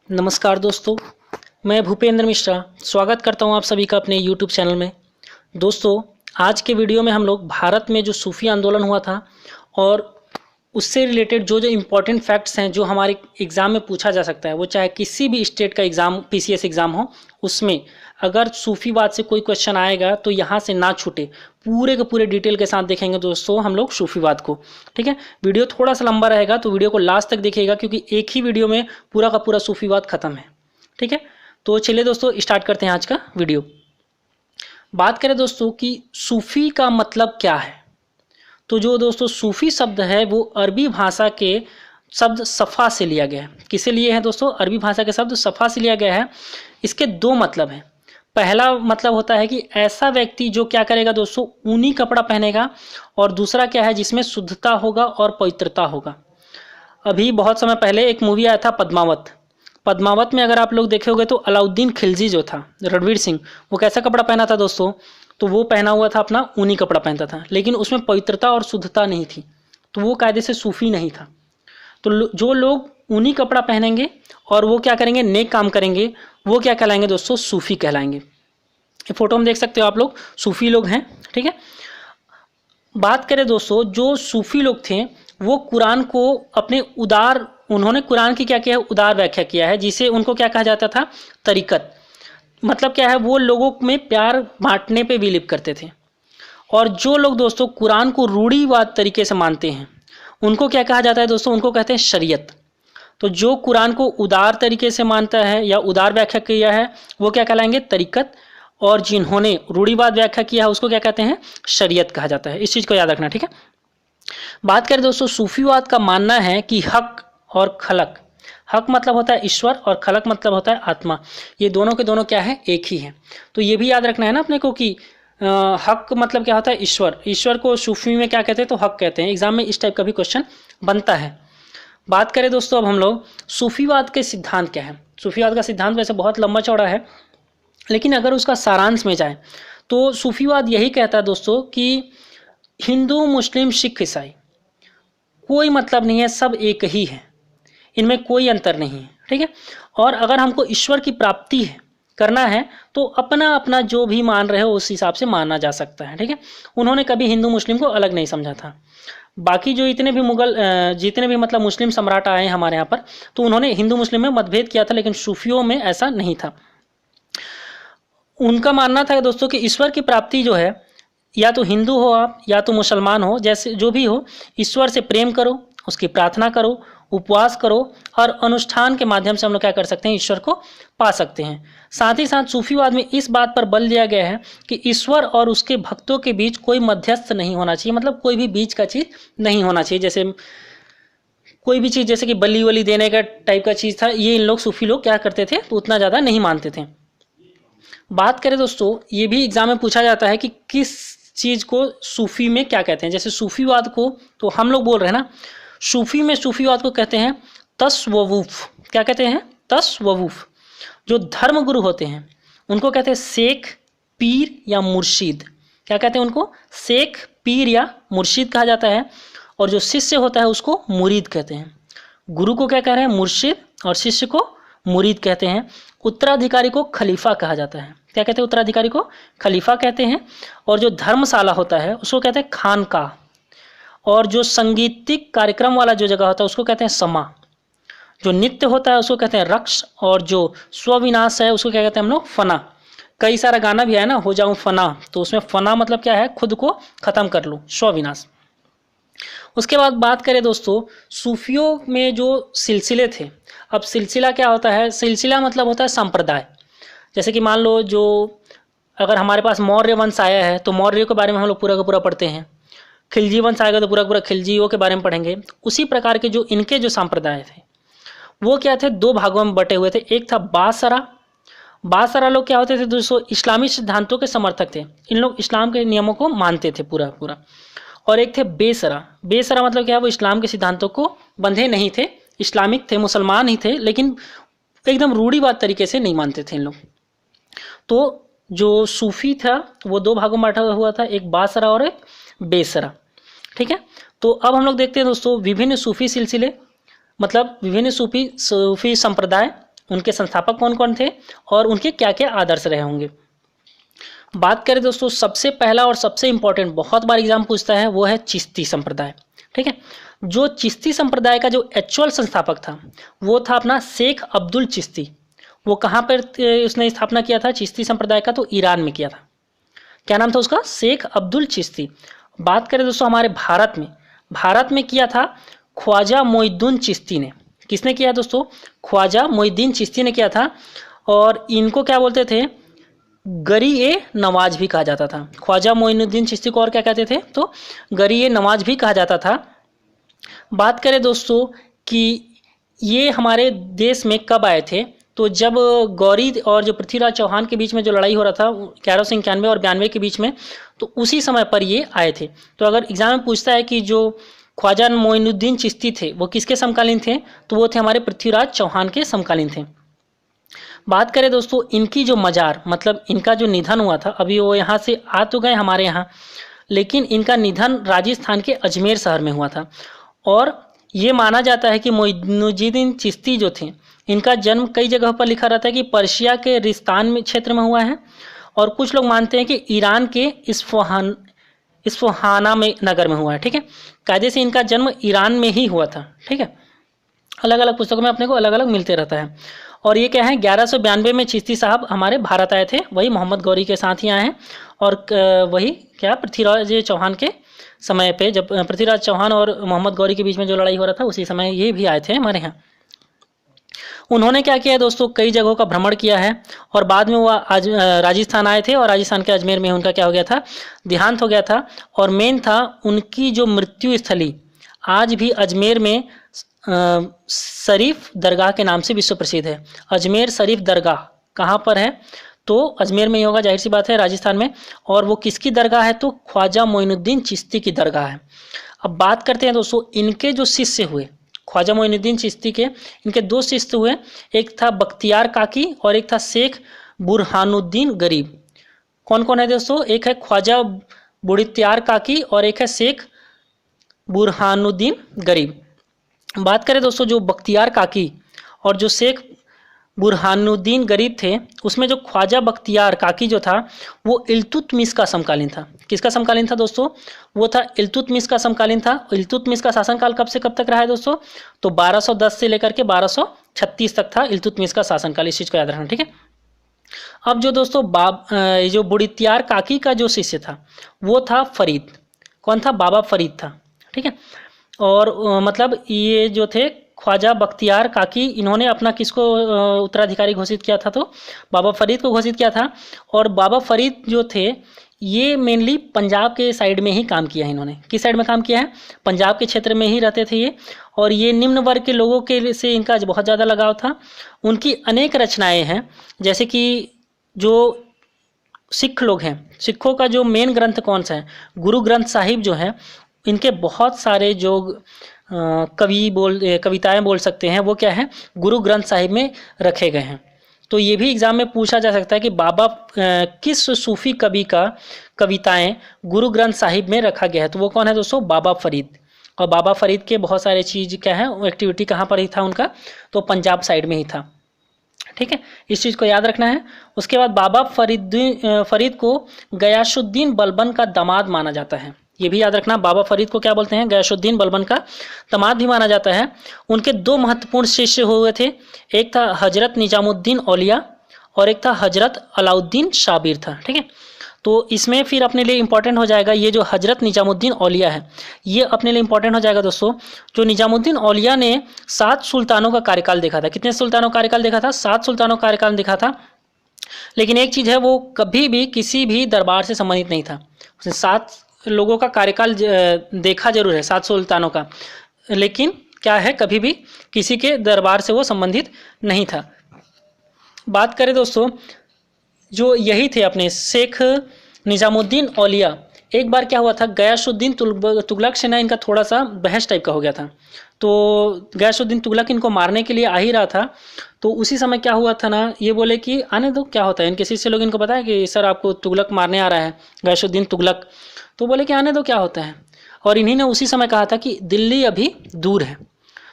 नमस्कार दोस्तों, मैं भूपेंद्र मिश्रा स्वागत करता हूं आप सभी का अपने YouTube चैनल में। दोस्तों, आज के वीडियो में हम लोग भारत में जो सूफी आंदोलन हुआ था और उससे रिलेटेड जो इम्पोर्टेंट फैक्ट्स हैं जो हमारे एग्ज़ाम में पूछा जा सकता है, वो चाहे किसी भी स्टेट का एग्ज़ाम PCS एग्ज़ाम हो, उसमें अगर सूफीवाद से कोई क्वेश्चन आएगा तो यहाँ से ना छूटे, पूरे के पूरे डिटेल के साथ देखेंगे दोस्तों हम लोग सूफीवाद को। ठीक है, वीडियो थोड़ा सा लंबा रहेगा तो वीडियो को लास्ट तक देखिएगा, क्योंकि एक ही वीडियो में पूरा का पूरा सूफीवाद खत्म है। ठीक है, तो चलिए दोस्तों स्टार्ट करते हैं आज का वीडियो। बात करें दोस्तों कि सूफी का मतलब क्या है, तो जो दोस्तों सूफी शब्द है वो अरबी भाषा के शब्द सफ़ा से लिया गया है। किसे लिए हैं दोस्तों? अरबी भाषा के शब्द सफ़ा से लिया गया है। इसके दो मतलब हैं। पहला मतलब होता है कि ऐसा व्यक्ति जो क्या करेगा दोस्तों, ऊनी कपड़ा पहनेगा, और दूसरा क्या है, जिसमें शुद्धता होगा और पवित्रता होगा। अभी बहुत समय पहले एक मूवी आया था पद्मावत। पद्मावत में अगर आप लोग देखे होंगे तो अलाउद्दीन खिलजी जो था, रणवीर सिंह, वो कैसा कपड़ा पहना था दोस्तों? तो वो पहना हुआ था अपना ऊनी कपड़ा पहनता था, लेकिन उसमें पवित्रता और शुद्धता नहीं थी, तो वो कायदे से सूफी नहीं था। तो जो लोग ऊनी कपड़ा पहनेंगे और वो क्या करेंगे, नेक काम करेंगे, वो क्या कहलाएंगे दोस्तों? सूफी कहलाएंगे। ये फोटो में देख सकते हो आप लोग, सूफी लोग हैं। ठीक है, बात करें दोस्तों, जो सूफी लोग थे वो कुरान को अपने उन्होंने कुरान की क्या किया है, उदार व्याख्या किया है, जिसे उनको क्या कहा जाता था? तरीकत। मतलब क्या है, वो लोगों में प्यार बांटने पे बिलीव करते थे। और जो लोग दोस्तों कुरान को रूढ़िवाद तरीके से मानते हैं, उनको क्या कहा जाता है दोस्तों? उनको कहते हैं शरीयत। तो जो कुरान को उदार तरीके से मानता है या उदार व्याख्या किया है, वो क्या कहलाएंगे? तरीकत। और जिन्होंने रूढ़िवाद व्याख्या किया है उसको क्या कहते हैं? शरीयत कहा जाता है। इस चीज़ को याद रखना। ठीक है, बात करें दोस्तों, सूफीवाद का मानना है कि हक और खलक, हक मतलब होता है ईश्वर और खलक मतलब होता है आत्मा, ये दोनों के दोनों क्या है? एक ही है। तो ये भी याद रखना है ना अपने को कि हक मतलब क्या होता है? ईश्वर। ईश्वर को सूफी में क्या कहते हैं? तो हक कहते हैं। एग्जाम में इस टाइप का भी क्वेश्चन बनता है। बात करें दोस्तों अब हम लोग सूफीवाद के सिद्धांत क्या है। सूफीवाद का सिद्धांत वैसे बहुत लंबा चौड़ा है, लेकिन अगर उसका सारांश में जाए तो सूफीवाद यही कहता है दोस्तों कि हिंदू, मुस्लिम, सिख, ईसाई कोई मतलब नहीं है, सब एक ही है, इनमें कोई अंतर नहीं है। ठीक है, और अगर हमको ईश्वर की प्राप्ति है करना है तो अपना अपना जो भी मान रहे हो उस हिसाब से माना जा सकता है। ठीक है, उन्होंने कभी हिंदू मुस्लिम को अलग नहीं समझा था। बाकी जो जितने भी मतलब मुस्लिम सम्राट आए हैं हमारे यहाँ पर, तो उन्होंने हिंदू मुस्लिम में मतभेद किया था, लेकिन सूफियों में ऐसा नहीं था। उनका मानना था दोस्तों कि ईश्वर की प्राप्ति जो है, या तो हिंदू हो आप या तो मुसलमान हो, जैसे जो भी हो, ईश्वर से प्रेम करो, उसकी प्रार्थना करो, उपवास करो, और अनुष्ठान के माध्यम से हम लोग क्या कर सकते हैं? ईश्वर को पा सकते हैं। साथ ही साथ सूफीवाद में इस बात पर बल दिया गया है कि ईश्वर और उसके भक्तों के बीच कोई मध्यस्थ नहीं होना चाहिए, मतलब कोई भी बीच का चीज़ नहीं होना चाहिए। जैसे कोई भी चीज़ जैसे कि बलि वली देने का टाइप का चीज़ था, ये इन लोग सूफी लोग क्या करते थे? तो उतना ज़्यादा नहीं मानते थे। बात करें दोस्तों, ये भी एग्जाम में पूछा जाता है कि किस चीज़ को सूफी में क्या कहते हैं। जैसे सूफीवाद को तो हम लोग बोल रहे हैं ना, सूफी में सूफीवाद को कहते हैं तस्ववुफ। क्या कहते हैं? तस्ववुफ। जो धर्म गुरु होते हैं उनको कहते हैं शेख, पीर या मुर्शिद। क्या कहते हैं उनको? शेख, पीर या मुर्शिद कहा जाता है। और जो शिष्य होता है उसको मुरीद कहते हैं। गुरु को क्या कह रहे हैं? मुर्शिद, और शिष्य को मुरीद कहते हैं। उत्तराधिकारी को खलीफा कहा जाता है। क्या कहते हैं? उत्तराधिकारी को खलीफा कहते हैं। और जो धर्मशाला होता है उसको कहते हैं खानका। और जो संगीतिक कार्यक्रम वाला जो जगह होता है उसको कहते हैं समा। जो नित्य होता है उसको कहते हैं रक्ष। और जो स्वविनाश है उसको क्या कहते हैं हम लोग? फना। कई सारा गाना भी है ना, हो जाऊं फना, तो उसमें फना मतलब क्या है? खुद को खत्म कर लो, स्वविनाश। उसके बाद बात करें दोस्तों, सूफियों में जो सिलसिले थे, अब सिलसिला क्या होता है? सिलसिला मतलब होता है संप्रदाय। जैसे कि मान लो, जो अगर हमारे पास मौर्य वंश आया है तो मौर्य के बारे में हम लोग पूरा का पूरा पढ़ते हैं। खिलजी वंश आएगा तो पूरा पूरा खिलजियों के बारे में पढ़ेंगे। उसी प्रकार के जो इनके जो संप्रदाय थे वो क्या थे? दो भागों में बटे हुए थे। एक था बासरा। बासरा लोग क्या होते थे दोस्तों? इस्लामी सिद्धांतों के समर्थक थे। इन लोग इस्लाम के नियमों को मानते थे पूरा पूरा। और एक थे बेसरा। बेसरा मतलब क्या है? वो इस्लाम के सिद्धांतों को बंधे नहीं थे, इस्लामिक थे, मुसलमान ही थे, लेकिन एकदम रूढ़िवाद तरीके से नहीं मानते थे इन लोग। तो जो सूफी था वो दो भागों में बांटा हुआ था, एक बासरा और एक बेसरा। ठीक है, तो अब हम लोग देखते हैं दोस्तों विभिन्न सूफी सिलसिले, मतलब विभिन्न सूफी संप्रदाय उनके संस्थापक कौन कौन थे और उनके क्या क्या आदर्श रहे होंगे। बात करें दोस्तों, सबसे पहला और सबसे इंपॉर्टेंट, बहुत बार एग्जाम पूछता है, वो है चिश्ती संप्रदाय। ठीक है, जो चिश्ती संप्रदाय का जो एक्चुअल संस्थापक था वो था अपना शेख अब्दुल चिश्ती। वो कहाँ पर उसने स्थापना किया था चिश्ती संप्रदाय का? तो ईरान में किया था। क्या नाम था उसका? शेख अब्दुल चिश्ती। बात करें दोस्तों हमारे भारत में किया था ख्वाजा मोइनुद्दीन चिश्ती ने। किसने किया दोस्तों? ख्वाजा मोइनुद्दीन चिश्ती ने किया था। और इनको क्या बोलते थे? गरी ए नवाज भी कहा जाता था। ख्वाजा मोइनुद्दीन चिश्ती को और क्या कहते थे? तो गरी ए नवाज भी कहा जाता था। बात करें दोस्तों कि ये हमारे देश में कब आए थे? तो जब गौरी और जो पृथ्वीराज चौहान के बीच में जो लड़ाई हो रहा था 1191 और 92 के बीच में, तो उसी समय पर ये आए थे। तो अगर एग्जाम में पूछता है कि जो ख्वाजा मोइनुद्दीन चिश्ती थे वो किसके समकालीन थे? तो वो थे हमारे पृथ्वीराज चौहान के समकालीन थे। बात करें दोस्तों इनकी जो मजार, मतलब इनका जो निधन हुआ था, अभी वो यहाँ से आ तो गए हमारे यहाँ, लेकिन इनका निधन राजस्थान के अजमेर शहर में हुआ था। और ये माना जाता है कि मोइनुद्दीन चिश्ती जो थे इनका जन्म कई जगह पर लिखा रहता है कि पर्शिया के रिस्तान में क्षेत्र में हुआ है, और कुछ लोग मानते हैं कि ईरान के इस्फहाना में नगर में हुआ है। ठीक है, कायदे से इनका जन्म ईरान में ही हुआ था। ठीक है, अलग अलग पुस्तकों में अपने को अलग अलग मिलते रहता है। और ये क्या है, 1192 में चिश्ती साहब हमारे भारत आए थे, वही मोहम्मद गौरी के साथ ही आए हैं। और वही क्या पृथ्वीराज चौहान के समय पे, जब पृथ्वीराज चौहान और मोहम्मद गौरी के बीच में जो लड़ाई हो रहा था उसी समय ये भी आए थे हमारे यहाँ। उन्होंने क्या किया है दोस्तों, कई जगहों का भ्रमण किया है और बाद में वो आज राजस्थान आए थे और राजस्थान के अजमेर में उनका क्या हो गया था, देहांत हो गया था। और मेन था उनकी जो मृत्यु स्थली आज भी अजमेर में शरीफ दरगाह के नाम से विश्व प्रसिद्ध है। अजमेर शरीफ दरगाह कहाँ पर है? तो अजमेर में ही होगा, जाहिर सी बात है, राजस्थान में। और वो किसकी दरगाह है? तो ख्वाजा मोइनुद्दीन चिश्ती की दरगाह है। अब बात करते हैं दोस्तों इनके जो शिष्य हुए ख्वाजा मोइनुद्दीन चिश्ती के, इनके दो शिष्य हुए, एक था बख्तियार काकी और एक था शेख बुरहानुद्दीन गरीब। कौन कौन है दोस्तों? एक है ख्वाजा बुड़ित्यार काकी और एक है शेख बुरहानुद्दीन गरीब। बात करें दोस्तों जो बख्तियार काकी और जो शेख बुरहानुद्दीन गरीब थे, उसमें जो ख्वाजा बख्तियार काकी जो था वो इल्तुतमिश का समकालीन था। किसका समकालीन था दोस्तों? वो था इल्तुतमिश का समकालीन था। इल्तुतमिश का शासनकाल कब से कब तक रहा है दोस्तों? तो 1210 से लेकर के 1236 तक था इल्तुतमिश का शासनकाल। इस चीज़ को याद रखना। ठीक है, अब जो दोस्तों जो बुड़ित्यार काकी का जो शिष्य था वो था फरीद। कौन था? बाबा फरीद था। ठीक है, और मतलब ये जो थे ख्वाजा बख्तियार काकी, इन्होंने अपना किसको उत्तराधिकारी घोषित किया था? तो बाबा फरीद को घोषित किया था। और बाबा फरीद जो थे ये मेनली पंजाब के साइड में ही काम किया है। इन्होंने किस साइड में काम किया है? पंजाब के क्षेत्र में ही रहते थे ये। और ये निम्न वर्ग के लोगों के से इनका बहुत ज़्यादा लगाव था। उनकी अनेक रचनाएं हैं, जैसे कि जो सिख लोग हैं, सिखों का जो मेन ग्रंथ कौन सा है? गुरु ग्रंथ साहिब जो है, इनके बहुत सारे जो कविताएं बोल सकते हैं वो क्या है? गुरु ग्रंथ साहिब में रखे गए हैं। तो ये भी एग्जाम में पूछा जा सकता है कि बाबा किस सूफी कवि का कविताएं गुरु ग्रंथ साहिब में रखा गया है? तो वो कौन है दोस्तों? बाबा फरीद। और बाबा फरीद के बहुत सारे चीज़ क्या है, एक्टिविटी कहाँ पर ही था उनका? तो पंजाब साइड में ही था। ठीक है, इस चीज़ को याद रखना है। उसके बाद बाबा फरीद को गयासुद्दीन बलबन का दामाद माना जाता है। ये भी याद रखना, बाबा फरीद को क्या बोलते हैं? गयासुद्दीन बलबन का दामाद भी माना जाता है। उनके दो महत्वपूर्ण शिष्य हुए थे, एक था हजरत निजामुद्दीन औलिया और एक था हजरत अलाउद्दीन शाबिर था। ठीक है, तो इसमें फिर अपने लिए इंपॉर्टेंट हो जाएगा ये जो हजरत निजामुद्दीन औलिया है, ये अपने लिए इंपॉर्टेंट हो जाएगा दोस्तों। जो निजामुद्दीन औलिया ने 7 सुल्तानों का कार्यकाल देखा था। कितने सुल्तानों का कार्यकाल देखा था? 7 सुल्तानों का कार्यकाल देखा था। लेकिन एक चीज़ है, वो कभी भी किसी भी दरबार से संबंधित नहीं था। उसने 7 लोगों का कार्यकाल देखा जरूर है, 7 सुल्तानों का, लेकिन क्या है, कभी भी किसी के दरबार से वो संबंधित नहीं था। बात करें दोस्तों जो यही थे अपने शेख निजामुद्दीन औलिया, एक बार क्या हुआ था, गयासुद्दीन तुगलक से ना इनका थोड़ा सा बहस टाइप का हो गया था। तो गयासुद्दीन तुगलक इनको मारने के लिए आ ही रहा था। तो उसी समय क्या हुआ था ना, ये बोले कि आने दो, क्या होता है। इनके शिष्य लोग इनको बताया कि सर आपको तुगलक मारने आ रहा है, गयासुद्दीन तुगलक। तो बोले कि आने दो, क्या होता है। और इन्हीं ने उसी समय कहा था कि दिल्ली अभी दूर है,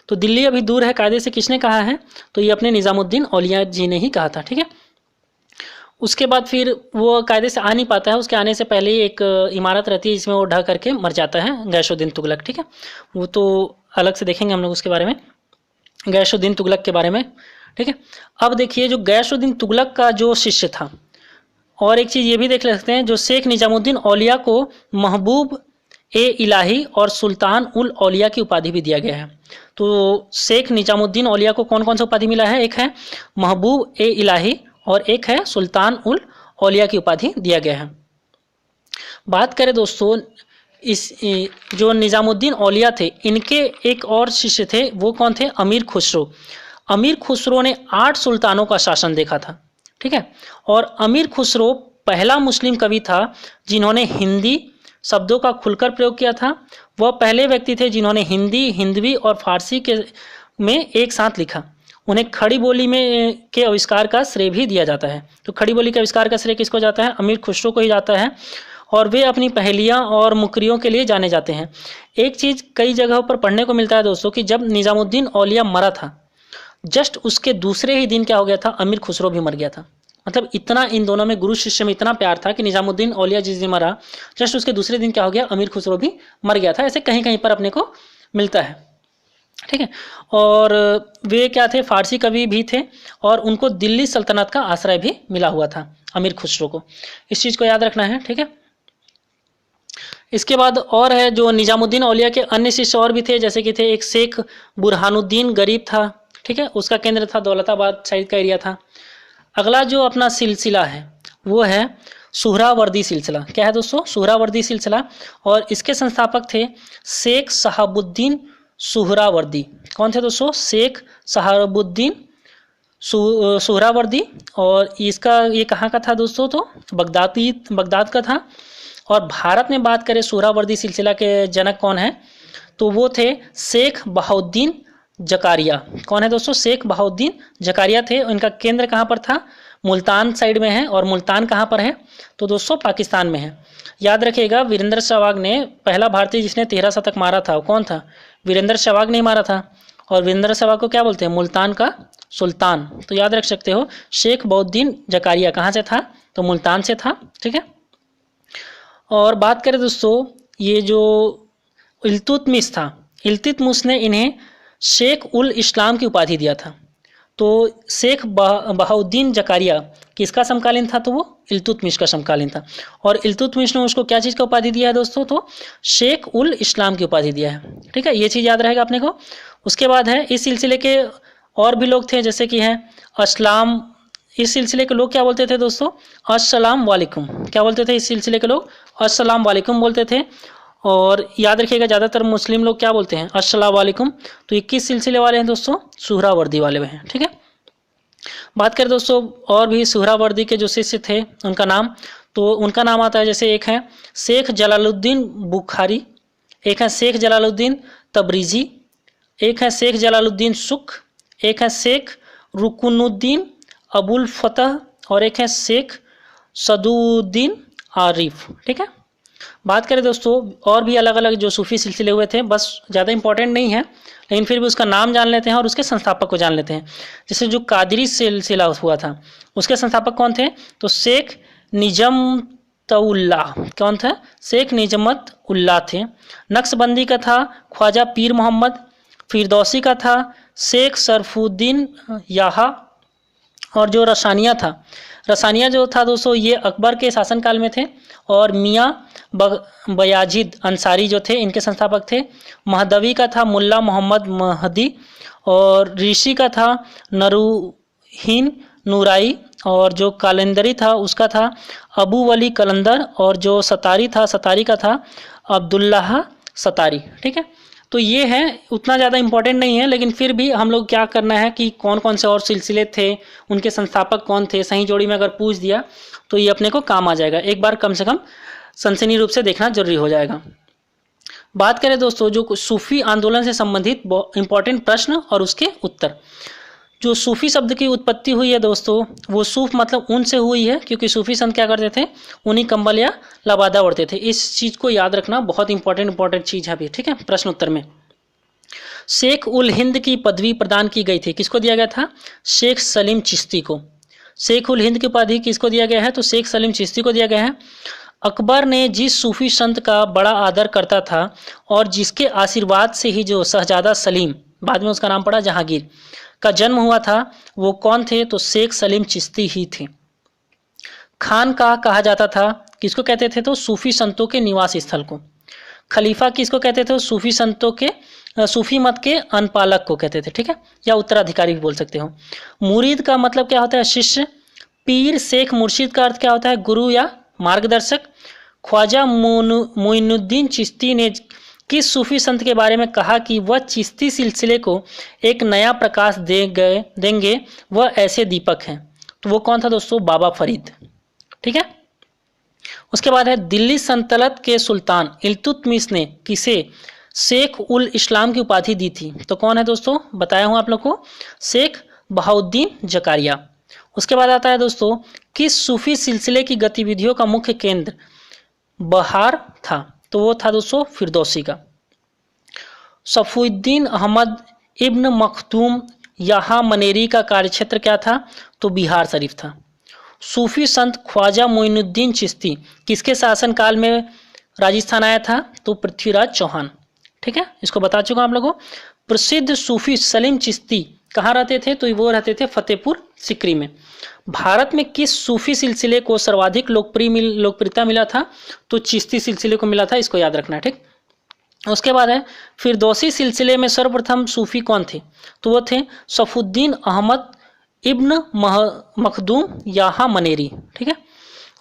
तो दिल्ली अभी दूर है कायदे से किसने कहा है? तो ये अपने निज़ामुद्दीन औलिया जी ने ही कहा था। ठीक है, उसके बाद फिर वो कायदे से आ नहीं पाता है, उसके आने से पहले ही एक इमारत रहती है जिसमें वो ढह करके मर जाता है, गैसुद्दीन तुगलक। ठीक है, वो तो अलग से देखेंगे हम लोग उसके बारे में, गैसुद्दीन तुगलक के बारे में। ठीक है, अब देखिए जो गैसुद्दीन तुगलक का जो शिष्य था, और एक चीज़ ये भी देख सकते हैं, जो शेख निजामुद्दीन औलिया को महबूब ए इलाही और सुल्तान उल औलिया की उपाधि भी दिया गया है। तो शेख निजामुद्दीन औलिया को कौन कौन सा उपाधि मिला है? एक है महबूब ए इलाही और एक है सुल्तान उल औलिया की उपाधि दिया गया है। बात करें दोस्तों, इस जो निजामुद्दीन औलिया थे, इनके एक और शिष्य थे, वो कौन थे? अमीर खुसरो। अमीर खुसरो ने 8 सुल्तानों का शासन देखा था। ठीक है, और अमीर खुसरो पहला मुस्लिम कवि था जिन्होंने हिंदी शब्दों का खुलकर प्रयोग किया था। वह पहले व्यक्ति थे जिन्होंने हिंदी, हिंदवी और फारसी के में एक साथ लिखा। उन्हें खड़ी बोली में के आविष्कार का श्रेय भी दिया जाता है। तो खड़ी बोली के आविष्कार का श्रेय किसको जाता है? अमीर खुसरो को ही जाता है, और वे अपनी पहेलियाँ और मुकरियों के लिए जाने जाते हैं। एक चीज़ कई जगहों पर पढ़ने को मिलता है दोस्तों कि जब निज़ामुद्दीन औलिया मरा था, जस्ट उसके दूसरे ही दिन क्या हो गया था? अमीर खुसरो भी मर गया था। मतलब इतना इन दोनों में, गुरु शिष्य में इतना प्यार था कि निज़ामुद्दीन औलिया जिस दिन मरा, जस्ट उसके दूसरे दिन क्या हो गया? अमीर खुसरो भी मर गया था। ऐसे कहीं कहीं पर अपने को मिलता है। ठीक है, और वे क्या थे? फारसी कवि भी थे, और उनको दिल्ली सल्तनत का आश्रय भी मिला हुआ था अमीर खुसरो को। इस चीज़ को याद रखना है। ठीक है, इसके बाद और है जो निजामुद्दीन औलिया के अन्य शिष्य और भी थे, जैसे कि थे एक शेख बुरहानुद्दीन गरीब था। ठीक है, उसका केंद्र था दौलताबाद साइड का एरिया था। अगला जो अपना सिलसिला है वो है सुहरावर्दी सिलसिला। क्या है दोस्तों? सुहरावर्दी सिलसिला, और इसके संस्थापक थे शेख शहाबुद्दीन सुहरावर्दी। कौन थे दोस्तों? शेख शहाबुद्दीन सुहरावर्दी। और इसका ये कहाँ का था दोस्तों? तो बगदाद का था। और भारत में बात करें सुहरावर्दी सिलसिला के जनक कौन है? तो वो थे शेख बहाउद्दीन जकारिया। कौन है दोस्तों? शेख बहाउद्दीन जकारिया थे। इनका केंद्र कहाँ पर था? मुल्तान साइड में है। और मुल्तान कहाँ पर है? तो दोस्तों पाकिस्तान में है। याद रखिएगा, वीरेंद्र सहवाग ने, पहला भारतीय जिसने 13 शतक मारा था, कौन था? वीरेंद्र सहवाग ने मारा था। और वीरेंद्र सहवाग को क्या बोलते हैं? मुल्तान का सुल्तान। तो याद रख सकते हो, शेख बहाउद्दीन जकारिया कहाँ से था? तो मुल्तान से था। ठीक है, और बात करें दोस्तों, ये जो इल्तुतमिश था, इल्तुतमिश ने इन्हें शेख उल इस्लाम की उपाधि दिया था। तो शेख बहाउद्दीन जकारिया किसका समकालीन था? तो वो इल्तुतमिश का समकालीन था। और इल्तुतमिश ने उसको क्या चीज़ का उपाधि दिया है दोस्तों? तो शेख उल इस्लाम की उपाधि दिया है। ठीक है, ये चीज़ याद रहेगा अपने को। उसके बाद है इस सिलसिले के और भी लोग थे, जैसे कि हैं अस्लाम। इस सिलसिले के लोग क्या बोलते थे दोस्तों? अस्सलाम वालेकुम। क्या बोलते थे इस सिलसिले के लोग? अस्सलाम वालेकुम बोलते थे। और याद रखिएगा, ज़्यादातर मुस्लिम लोग क्या बोलते हैं? अस्सलाम वालेकुम। तो ये किस सिलसिले वाले हैं दोस्तों? सुहरावर्दी वाले हैं। ठीक है, बात करें दोस्तों और भी सुहरावर्दी के जो शिष्य थे उनका नाम, तो उनका नाम आता है, जैसे एक है शेख जलालुद्दीन बुखारी, एक है शेख जलालुद्दीन तब्रीजी, एक है शेख जलालुद्दीन सुख, एक है शेख रुकुनुद्दीन अबुल फतह, और एक है शेख सदुद्दीन आरिफ। ठीक है, बात करें दोस्तों और भी अलग अलग जो सूफी सिलसिले हुए थे, बस ज़्यादा इंपॉर्टेंट नहीं है, लेकिन फिर भी उसका नाम जान लेते हैं और उसके संस्थापक को जान लेते हैं। जैसे जो कादरी सिलसिला हुआ था, उसके संस्थापक कौन थे? तो शेख निजमतउल्ला। कौन था? शेख निजमत उल्ला थे। नक्शबंदी का था ख्वाजा पीर मोहम्मद। फिरदौसी का था शेख सरफुद्दीन याहा। और जो रसानिया था, रसानिया जो था दोस्तों, ये अकबर के शासनकाल में थे। और मियाँ बयाजिद अंसारी जो थे, इनके संस्थापक थे। महदवी का था मुल्ला मोहम्मद महदी। और ऋषि का था नरूहीन नूराई। और जो कालेंदरी था उसका था अबू वली कलंदर। और जो सतारी था, सतारी का था अब्दुल्लाह सतारी। ठीक है, तो ये है, उतना ज़्यादा इंपॉर्टेंट नहीं है, लेकिन फिर भी हम लोग क्या करना है कि कौन कौन से और सिलसिले थे, उनके संस्थापक कौन थे, सही जोड़ी में अगर पूछ दिया तो ये अपने को काम आ जाएगा। एक बार कम से कम सनसनी रूप से देखना जरूरी हो जाएगा। बात करें दोस्तों जो सूफी आंदोलन से संबंधित इंपॉर्टेंट प्रश्न और उसके उत्तर। जो सूफी शब्द की उत्पत्ति हुई है दोस्तों, वो सूफ मतलब ऊन से हुई है, क्योंकि सूफी संत क्या करते थे? ऊनी कंबल या लबादा ओढ़ते थे। इस चीज़ को याद रखना बहुत इंपॉर्टेंट चीज़ है अभी। ठीक है, प्रश्न उत्तर में। शेख उल हिंद की पदवी प्रदान की गई थी, किसको दिया गया था? शेख सलीम चिश्ती को। शेख उल हिंद की उपाधि किसको दिया गया है? तो शेख सलीम चिश्ती को दिया गया है। अकबर ने जिस सूफी संत का बड़ा आदर करता था और जिसके आशीर्वाद से ही जो शहजादा सलीम, बाद में उसका नाम पड़ा जहांगीर, का जन्म हुआ था, वो कौन थे? तो शेख सलीम चिश्ती ही थे। खानकाह कहा जाता था, किसको कहते थे? तो सूफी संतों के निवास स्थल को। खलीफा किसको कहते थे? सूफी संतों के, सूफी मत के अनपालक को कहते थे, ठीक है, या उत्तराधिकारी भी बोल सकते हो। मुरीद का मतलब क्या होता है? शिष्य। पीर शेख मुर्शिद का अर्थ क्या होता है? गुरु या मार्गदर्शक। ख्वाजा मोइनुद्दीन चिश्ती ने किस सूफी संत के बारे में कहा कि वह चिश्ती सिलसिले को एक नया प्रकाश देंगे? वह ऐसे दीपक हैं। तो वो कौन था दोस्तों? बाबा फरीद, ठीक है। उसके बाद है दिल्ली सल्तनत के सुल्तान इल्तुतमिश ने किसे शेख उल इस्लाम की उपाधि दी थी? तो कौन है दोस्तों? बताया हूं आप लोग को, शेख बहाउद्दीन जकारिया। उसके बाद आता है दोस्तों, किस सूफी सिलसिले की गतिविधियों का मुख्य केंद्र बहार था? तो वो था दोस्तों फिरदौसी का। सफुद्दीन अहमद इब्न मखदूम यहाँ मनेरी का कार्यक्षेत्र क्या था? तो बिहार शरीफ था। सूफी संत ख्वाजा मोइनुद्दीन चिश्ती किसके शासनकाल में राजस्थान आया था? तो पृथ्वीराज चौहान, ठीक है, इसको बता चुका आप लोगों को। प्रसिद्ध सूफी सलीम चिश्ती कहाँ रहते थे? तो वो रहते थे फतेहपुर सिकरी में। भारत में किस सूफी सिलसिले को सर्वाधिक लोकप्रियता मिला था? तो चिश्ती सिलसिले को मिला था, इसको याद रखना है, ठीक। उसके बाद है फिरदौसी सिलसिले में सर्वप्रथम सूफी कौन थे? तो वो थे सफुद्दीन अहमद इब्न मखदूम यहाँ मनेरी, ठीक है।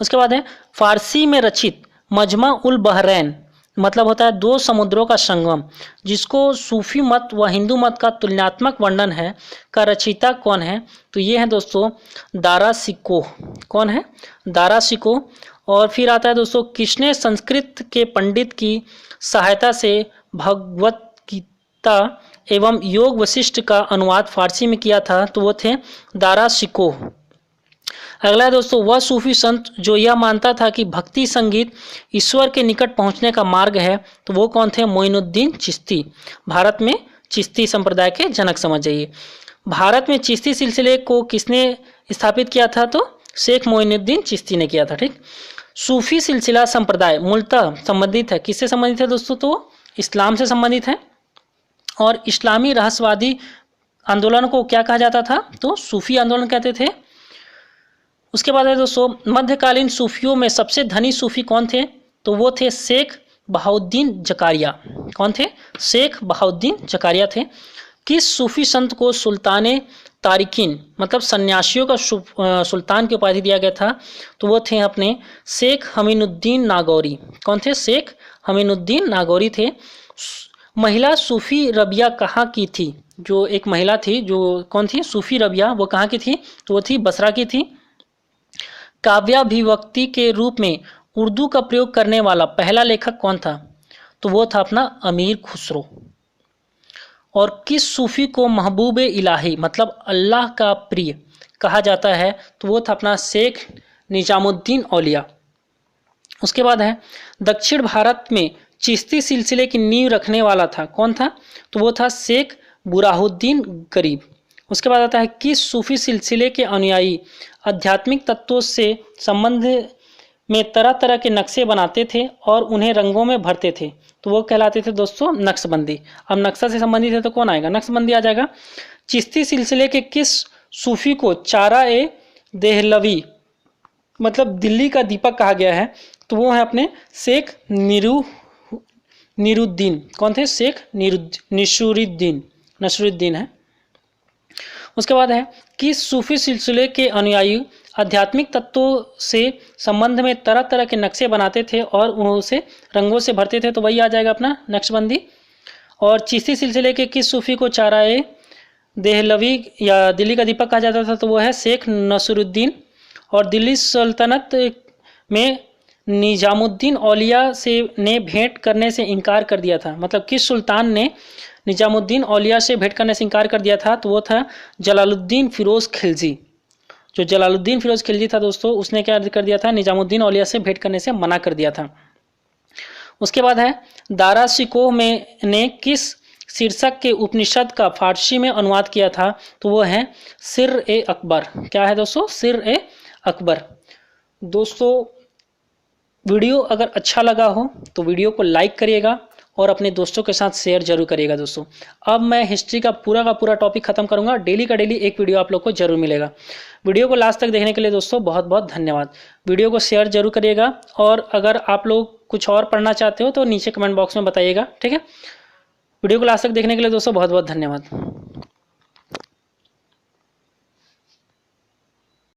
उसके बाद है फारसी में रचित मजमा उल बहरैन मतलब होता है दो समुद्रों का संगम, जिसको सूफी मत व हिंदू मत का तुलनात्मक वर्णन है, का रचयिता कौन है? तो ये है दोस्तों दारा सिकोह। कौन है? दारा सिकोह। और फिर आता है दोस्तों, किसने संस्कृत के पंडित की सहायता से भगवत गीता एवं योग वशिष्ठ का अनुवाद फारसी में किया था? तो वो थे दारा सिकोह। अगला है दोस्तों, वह सूफी संत जो यह मानता था कि भक्ति संगीत ईश्वर के निकट पहुंचने का मार्ग है, तो वो कौन थे? मोइनुद्दीन चिश्ती। भारत में चिश्ती संप्रदाय के जनक समझ जाइए। भारत में चिश्ती सिलसिले को किसने स्थापित किया था? तो शेख मोइनुद्दीन चिश्ती ने किया था, ठीक। सूफी सिलसिला संप्रदाय मूलतः संबंधित है, किससे संबंधित है दोस्तों? तो इस्लाम से संबंधित है। और इस्लामी रहस्यवादी आंदोलन को क्या कहा जाता था? तो सूफी आंदोलन कहते थे। उसके बाद है दोस्तों, मध्यकालीन सूफियों में सबसे धनी सूफी कौन थे? तो वो थे शेख बहाउद्दीन जकारिया। कौन थे? शेख बहाउद्दीन जकारिया थे। किस सूफी संत को सुल्तान तारिकीन मतलब सन्यासियों का सुल्तान की उपाधि दिया गया था? तो वो थे अपने शेख हमीनुद्दीन नागौरी। कौन थे? शेख हमीनुद्दीन नागौरी थे। महिला सूफी रबिया कहाँ की थी? जो एक महिला थी, जो कौन थी? सूफी रबिया, वो कहाँ की थी? तो वो थी बसरा की थी। काव्याभिव्यक्ति के रूप में उर्दू का प्रयोग करने वाला पहला लेखक कौन था? तो वो था अपना अमीर खुसरो। और किस सूफी को महबूब इलाही मतलब अल्लाह का प्रिय कहा जाता है? तो वो था अपना शेख निजामुद्दीन औलिया। उसके बाद है दक्षिण भारत में चिश्ती सिलसिले की नींव रखने वाला था, कौन था? तो वो था शेख बुराहुद्दीन गरीब। उसके बाद आता है किस सूफी सिलसिले के अनुयायी आध्यात्मिक तत्वों से संबंध में तरह तरह के नक्शे बनाते थे और उन्हें रंगों में भरते थे? तो वो कहलाते थे दोस्तों नक्शबंदी। अब नक्शा से संबंधित है तो कौन आएगा? नक्शबंदी आ जाएगा। चिश्ती सिलसिले के किस सूफी को चारा ए देहलवी मतलब दिल्ली का दीपक कहा गया है? तो वो है अपने शेख निरुद्दीन। कौन थे? शेख नसरुद्दीन है। उसके बाद है किस सूफी सिलसिले के अनुयायी आध्यात्मिक तत्वों से संबंध में तरह तरह के नक्शे बनाते थे और उसे रंगों से भरते थे? तो वही आ जाएगा अपना नक्शबंदी। और चिश्ती सिलसिले के किस सूफी को चाराए देहलवी या दिल्ली का दीपक कहा जाता था? तो वो है शेख नसरुद्दीन। और दिल्ली सल्तनत में निजामुद्दीन औलिया से ने भेंट करने से इनकार कर दिया था, मतलब किस सुल्तान ने निजामुद्दीन औलिया से भेंट करने से इनकार कर दिया था? तो वो था जलालुद्दीन फिरोज खिलजी। जो जलालुद्दीन फिरोज खिलजी था दोस्तों, उसने क्या कर दिया था? निजामुद्दीन औलिया से भेंट करने से मना कर दिया था। उसके बाद है दारा सिकोह में ने किस शीर्षक के उपनिषद का फारसी में अनुवाद किया था, तो वो है सिर-ए-अकबर। क्या है दोस्तों? सिर-ए-अकबर। दोस्तों वीडियो अगर अच्छा लगा हो तो वीडियो को लाइक करिएगा और अपने दोस्तों के साथ शेयर जरूर करिएगा दोस्तों। अब मैं हिस्ट्री का पूरा टॉपिक खत्म करूंगा। डेली का डेली एक वीडियो आप लोग को जरूर मिलेगा। वीडियो को लास्ट तक देखने के लिए दोस्तों बहुत बहुत धन्यवाद। वीडियो को शेयर जरूर करिएगा और अगर आप लोग कुछ और पढ़ना चाहते हो तो नीचे कमेंट बॉक्स में बताइएगा, ठीक है। वीडियो को लास्ट तक देखने के लिए दोस्तों बहुत बहुत धन्यवाद।